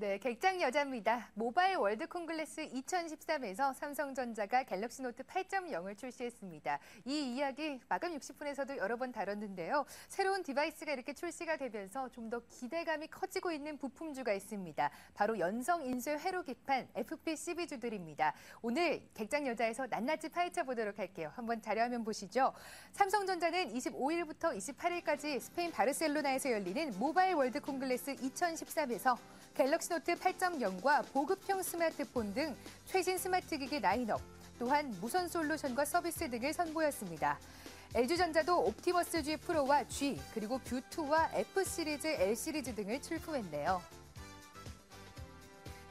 네, 객장 여자입니다. 모바일 월드 콩글레스 2013에서 삼성전자가 갤럭시 노트 8.0을 출시했습니다. 이 이야기 마감 60분에서도 여러 번 다뤘는데요. 새로운 디바이스가 이렇게 출시가 되면서 좀 더 기대감이 커지고 있는 부품주가 있습니다. 바로 연성 인쇄 회로 기판 FPCB주들입니다. 오늘 객장 여자에서 낱낱이 파헤쳐 보도록 할게요. 한번 자료화면 보시죠. 삼성전자는 25일부터 28일까지 스페인 바르셀로나에서 열리는 모바일 월드 콩글레스 2013에서 갤럭시 노트 8.0과 보급형 스마트폰 등 최신 스마트 기기 라인업, 또한 무선 솔루션과 서비스 등을 선보였습니다. LG전자도 옵티머스 G 프로와 G, 그리고 뷰2와 F 시리즈, L 시리즈 등을 출품했네요.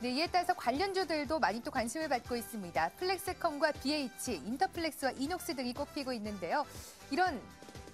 네, 이에 따라서 관련주들도 많이 또 관심을 받고 있습니다. 플렉스컴과 BH, 인터플렉스와 이녹스 등이 꼽히고 있는데요. 이런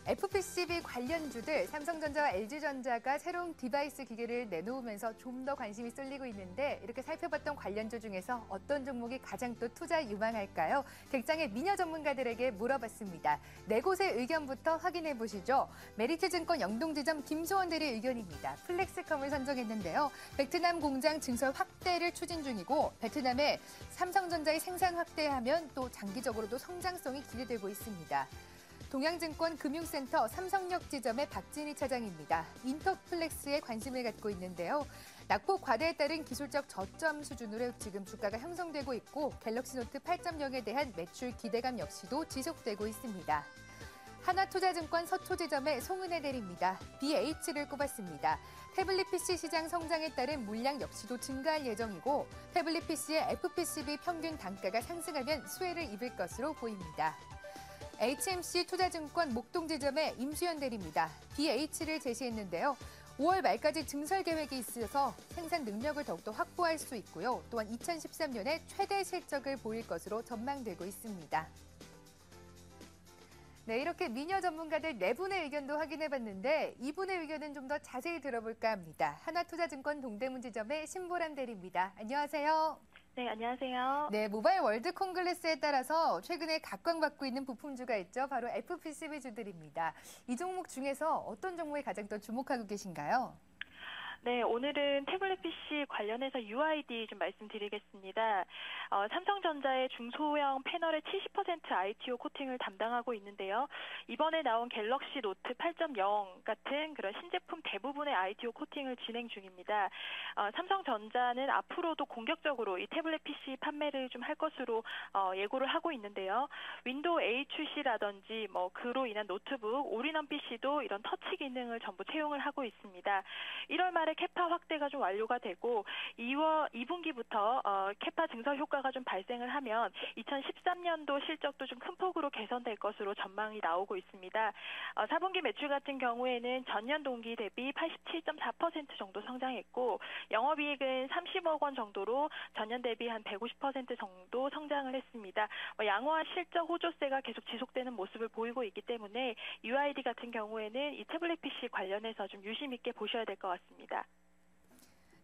FPCB 관련주들, 삼성전자와 LG전자가 새로운 디바이스 기기를 내놓으면서 좀 더 관심이 쏠리고 있는데, 이렇게 살펴봤던 관련주 중에서 어떤 종목이 가장 또 투자 유망할까요? 객장의 미녀 전문가들에게 물어봤습니다. 네 곳의 의견부터 확인해 보시죠. 메리트증권 영동지점 김소원 대리 의견입니다. 플렉스컴을 선정했는데요. 베트남 공장 증설 확대를 추진 중이고, 베트남에 삼성전자의 생산 확대하면 또 장기적으로도 성장성이 기대되고 있습니다. 동양증권 금융센터 삼성역 지점의 박진희 차장입니다. 인터플렉스에 관심을 갖고 있는데요. 낙폭 과대에 따른 기술적 저점 수준으로 지금 주가가 형성되고 있고, 갤럭시 노트 8.0에 대한 매출 기대감 역시도 지속되고 있습니다. 하나투자증권 서초지점의 송은혜 대리입니다. BH를 꼽았습니다. 태블릿 PC 시장 성장에 따른 물량 역시도 증가할 예정이고, 태블릿 PC의 FPCB 평균 단가가 상승하면 수혜를 입을 것으로 보입니다. HMC 투자증권 목동지점의 임수연 대리입니다. BH를 제시했는데요. 5월 말까지 증설 계획이 있어서 생산 능력을 더욱더 확보할 수 있고요. 또한 2013년에 최대 실적을 보일 것으로 전망되고 있습니다. 네, 이렇게 미녀 전문가들 네 분의 의견도 확인해봤는데, 이분의 의견은 좀 더 자세히 들어볼까 합니다. 하나투자증권 동대문 지점의 신보람 대리입니다. 안녕하세요. 네, 안녕하세요. 네, 모바일 월드 콩글레스에 따라서 최근에 각광받고 있는 부품주가 있죠. 바로 FPCB주들입니다. 이 종목 중에서 어떤 종목에 가장 더 주목하고 계신가요? 네, 오늘은 태블릿 PC 관련해서 UID 좀 말씀드리겠습니다. 삼성전자의 중소형 패널의 70% ITO 코팅을 담당하고 있는데요. 이번에 나온 갤럭시 노트 8.0 같은 그런 신제품 대부분의 ITO 코팅을 진행 중입니다. 삼성전자는 앞으로도 공격적으로 이 태블릿 PC 판매를 좀 할 것으로 예고를 하고 있는데요. 윈도우 A 출시라든지 그로 인한 노트북, 올인원 PC도 이런 터치 기능을 전부 채용을 하고 있습니다. 1월 말에 캐파 확대가 좀 완료가 되고 2분기부터 캐파 증설 효과가 좀 발생을 하면 2013년도 실적도 좀 큰 폭으로 개선될 것으로 전망이 나오고 있습니다. 4분기 매출 같은 경우에는 전년 동기 대비 87.4% 정도 성장했고, 영업이익은 30억 원 정도로 전년 대비 한 150% 정도 성장을 했습니다. 양호한 실적 호조세가 계속 지속되는 모습을 보이고 있기 때문에 UID 같은 경우에는 이 태블릿 PC 관련해서 좀 유심 있게 보셔야 될 것 같습니다.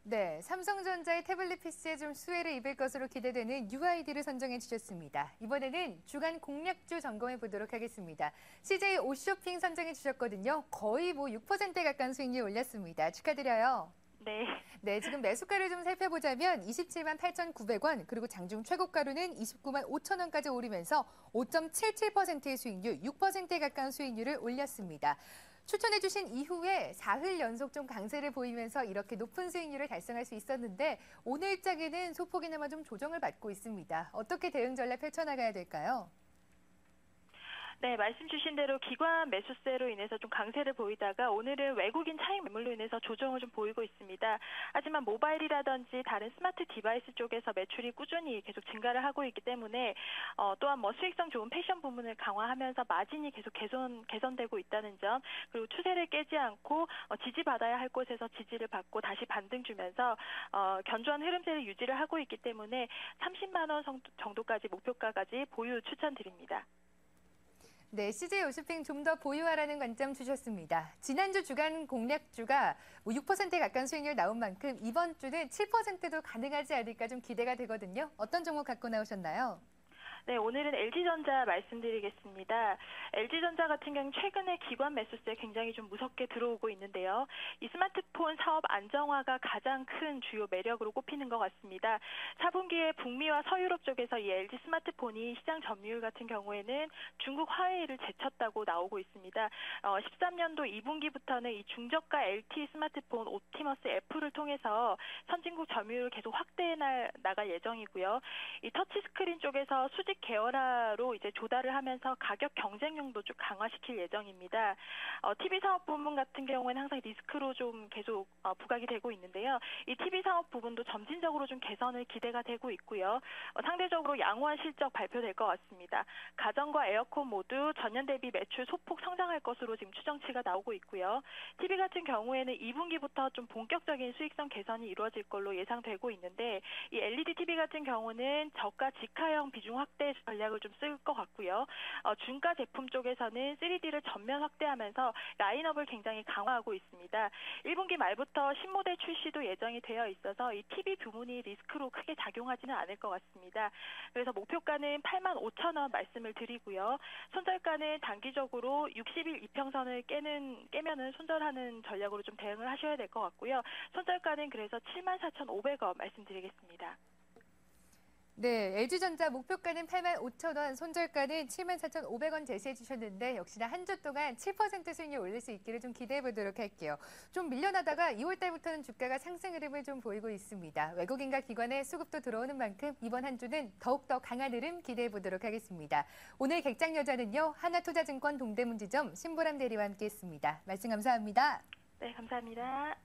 네, 삼성전자의 태블릿 PC에 좀 수혜를 입을 것으로 기대되는 UID를 선정해 주셨습니다. 이번에는 주간 공략주 점검해 보도록 하겠습니다. CJ 옷쇼핑 선정해 주셨거든요. 거의 6%에 가까운 수익률 올렸습니다. 축하드려요. 네. 네, 지금 매수가를 좀 살펴보자면 27만 8,900원, 그리고 장중 최고가로는 29만 5천 원까지 오르면서 5.77%의 수익률, 6%에 가까운 수익률을 올렸습니다. 추천해 주신 이후에 4흘 연속 좀 강세를 보이면서 이렇게 높은 수익률을 달성할 수 있었는데, 오늘장에는 소폭이나마 좀 조정을 받고 있습니다. 어떻게 대응 전략 펼쳐나가야 될까요? 네, 말씀 주신 대로 기관 매수세로 인해서 좀 강세를 보이다가 오늘은 외국인 차익 매물로 인해서 조정을 좀 보이고 있습니다. 하지만 모바일이라든지 다른 스마트 디바이스 쪽에서 매출이 꾸준히 계속 증가를 하고 있기 때문에 또한 수익성 좋은 패션 부문을 강화하면서 마진이 계속 개선되고 있다는 점, 그리고 추세를 깨지 않고 지지받아야 할 곳에서 지지를 받고 다시 반등 주면서 견조한 흐름세를 유지를 하고 있기 때문에 30만 원 정도까지 목표가까지 보유 추천드립니다. 네, CJ 옷쇼핑 좀 더 보유하라는 관점 주셨습니다. 지난주 주간 공략주가 6%에 가까운 수익률 나온 만큼 이번 주는 7%도 가능하지 않을까 좀 기대가 되거든요. 어떤 종목 갖고 나오셨나요? 네, 오늘은 LG전자 말씀드리겠습니다. LG전자 같은 경우 최근에 기관 매수세 굉장히 좀 무섭게 들어오고 있는데요. 이 스마트폰 사업 안정화가 가장 큰 주요 매력으로 꼽히는 것 같습니다. 4분기에 북미와 서유럽 쪽에서 이 LG 스마트폰이 시장 점유율 같은 경우에는 중국 화웨이를 제쳤다고 나오고 있습니다. 13년도 2분기부터는 이 중저가 LTE 스마트폰 옵티머스 F를 통해서 선진국 점유율을 계속 확대해 나갈 예정이고요. 이 터치 스크린 쪽에서 수직 계열화로 이제 조달을 하면서 가격 경쟁력도 좀 강화시킬 예정입니다. TV 사업 부분 같은 경우에는 항상 리스크로 좀 계속 부각이 되고 있는데요. 이 TV 사업 부분도 점진적으로 좀 개선을 기대가 되고 있고요. 상대적으로 양호한 실적 발표될 것 같습니다. 가전과 에어컨 모두 전년 대비 매출 소폭 성장할 것으로 지금 추정치가 나오고 있고요. TV 같은 경우에는 2분기부터 좀 본격적인 수익성 개선이 이루어질 걸로 예상되고 있는데 이 LED TV 같은 경우는 저가 직하형 비중 확대 전략을 좀 쓸 것 같고요. 중가 제품 쪽에서는 3D를 전면 확대하면서 라인업을 굉장히 강화하고 있습니다. 1분기 말부터 신모델 출시도 예정이 되어 있어서 이 TV 부문이 리스크로 크게 작용하지는 않을 것 같습니다. 그래서 목표가는 85,000원 말씀을 드리고요. 손절가는 단기적으로 60일 이평선을 깨면은 손절하는 전략으로 좀 대응을 하셔야 될 것 같고요. 손절가는 그래서 74,500원 말씀드리겠습니다. 네, LG전자 목표가는 85,000원, 손절가는 74,500원 제시해 주셨는데 역시나 한 주 동안 7% 수익률 올릴 수 있기를 좀 기대해 보도록 할게요. 좀 밀려나다가 2월 달부터는 주가가 상승 흐름을 좀 보이고 있습니다. 외국인과 기관의 수급도 들어오는 만큼 이번 한 주는 더욱더 강한 흐름 기대해 보도록 하겠습니다. 오늘 객장 여자는요, 하나투자증권 동대문지점 신보람 대리와 함께했습니다. 말씀 감사합니다. 네, 감사합니다.